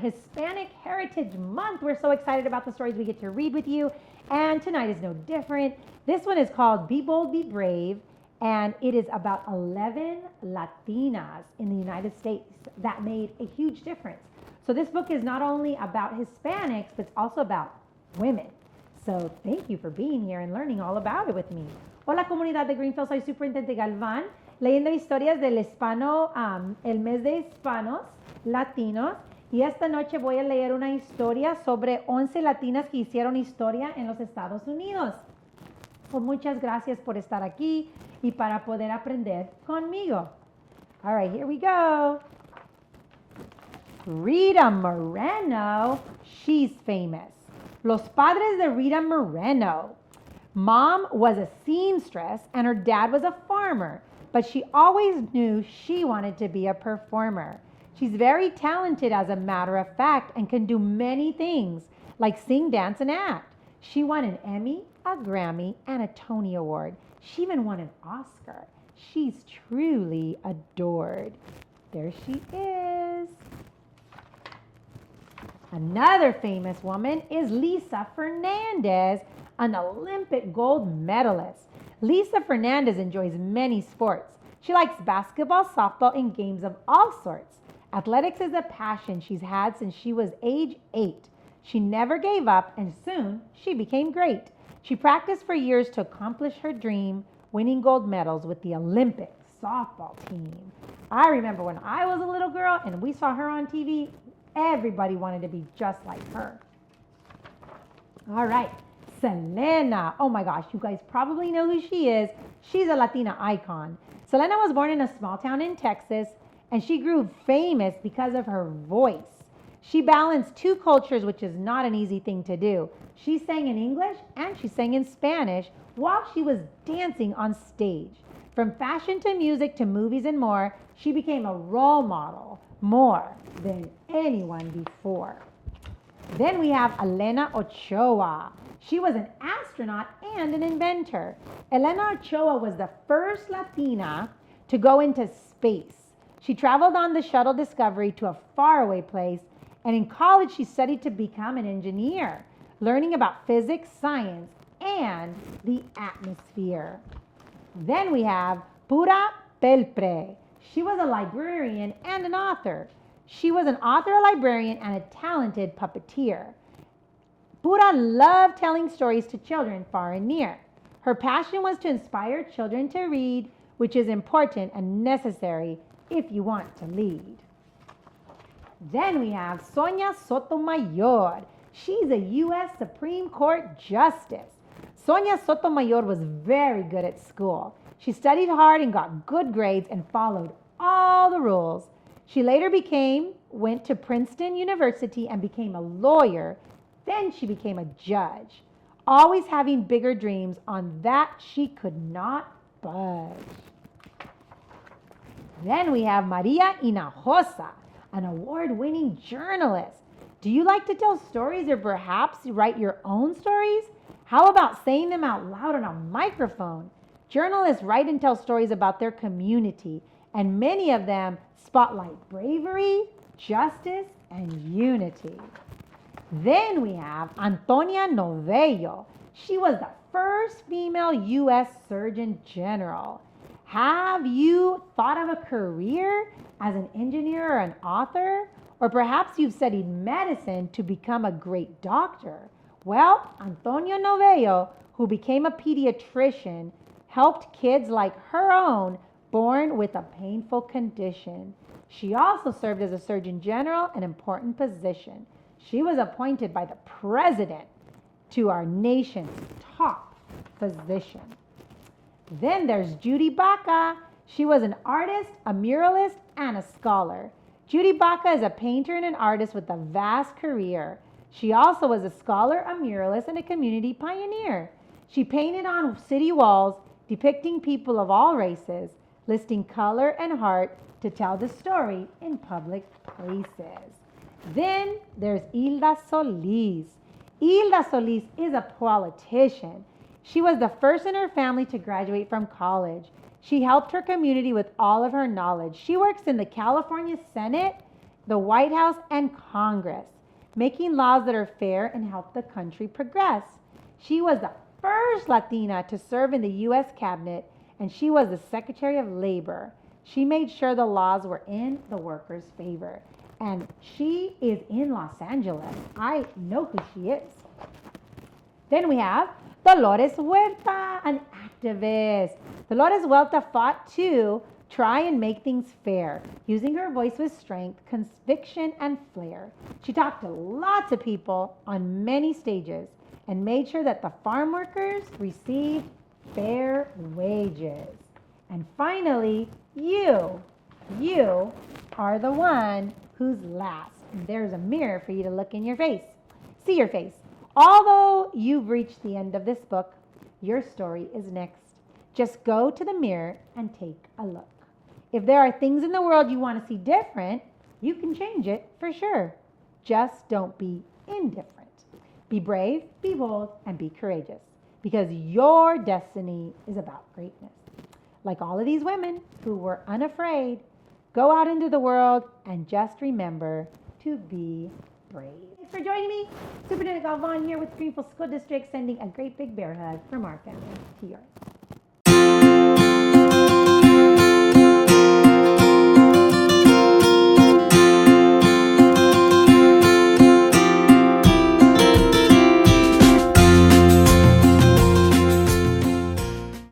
Hispanic Heritage Month. We're so excited about the stories we get to read with you, and tonight is no different. This one is called Be Bold, Be Brave, and it is about 11 Latinas in the United States that made a huge difference. So this book is not only about Hispanics, but it's also about women. So thank you for being here and learning all about it with me. Hola comunidad de Greenfield, soy Superintendent Galvan, leyendo historias del hispano, el mes de hispanos, latinos, y esta noche voy a leer una historia sobre 11 latinas que hicieron historia en los Estados Unidos. Pues muchas gracias por estar aquí y para poder aprender conmigo. All right, here we go. Rita Moreno, she's famous. Los padres de Rita Moreno. Mom was a seamstress and her dad was a farmer, but she always knew she wanted to be a performer. She's very talented as a matter of fact and can do many things like sing, dance, and act. She won an Emmy, a Grammy, and a Tony Award. She even won an Oscar. She's truly adored. There she is. Another famous woman is Lisa Fernandez, an Olympic gold medalist. Lisa Fernandez enjoys many sports. She likes basketball, softball, and games of all sorts. Athletics is a passion she's had since she was age 8. She never gave up, and soon she became great. She practiced for years to accomplish her dream, winning gold medals with the Olympic softball team. I remember when I was a little girl and we saw her on TV, everybody wanted to be just like her. All right, Selena. Oh my gosh, you guys probably know who she is. She's a Latina icon. Selena was born in a small town in Texas, and she grew famous because of her voice. She balanced two cultures, which is not an easy thing to do. She sang in English and she sang in Spanish while she was dancing on stage. From fashion to music to movies and more, she became a role model more than anyone before. Then we have Elena Ochoa. She was an astronaut and an inventor. Elena Ochoa was the first Latina to go into space. She traveled on the shuttle Discovery to a faraway place, and in college she studied to become an engineer, learning about physics, science, and the atmosphere. Then we have Pura Pelayo. She was a librarian and an author. She was an author, a librarian, and a talented puppeteer. Pura loved telling stories to children far and near. Her passion was to inspire children to read, which is important and necessary if you want to lead. Then we have Sonia Sotomayor. She's a U.S. Supreme Court Justice. Sonia Sotomayor was very good at school. She studied hard and got good grades and followed all the rules. She later went to Princeton University and became a lawyer. Then she became a judge, always having bigger dreams. On that, she could not budge. Then we have Maria Inahosa, an award-winning journalist. Do you like to tell stories or perhaps write your own stories? How about saying them out loud on a microphone? Journalists write and tell stories about their community, and many of them spotlight bravery, justice, and unity. Then we have Antonia Novello. She was the first female U.S. Surgeon General. Have you thought of a career as an engineer or an author? Or perhaps you've studied medicine to become a great doctor. Well, Antonia Novello, who became a pediatrician, helped kids like her own born with a painful condition. She also served as a Surgeon General, an important position. She was appointed by the president to our nation's top position. Then there's Judy Baca. She was an artist, a muralist, and a scholar. Judy Baca is a painter and an artist with a vast career. She also was a scholar, a muralist, and a community pioneer. She painted on city walls depicting people of all races, listing color and heart to tell the story in public places. Then there's Hilda Solis. Hilda Solis is a politician. She was the first in her family to graduate from college. She helped her community with all of her knowledge. She works in the California Senate the White House, and Congress, making laws that are fair and help the country progress. She was the first Latina to serve in the U.S. cabinet, and she was the Secretary of Labor. She made sure the laws were in the workers' favor. And she is in Los Angeles. I know who she is. Then we have Dolores Huerta, an activist. Dolores Huerta fought to try and make things fair, using her voice with strength, conviction, and flair. She talked to lots of people on many stages and made sure that the farm workers received fair wages. And finally, you are the one who's last. And there's a mirror for you to look in your face. See your face. Although you've reached the end of this book, your story is next. Just go to the mirror and take a look. If there are things in the world you want to see different, you can change it for sure. Just don't be indifferent. Be brave, be bold, and be courageous, because your destiny is about greatness. Like all of these women who were unafraid, go out into the world and just remember to be brave. Thanks for joining me. Superintendent Galvan here with Greenfield School District, sending a great big bear hug from our family to yours.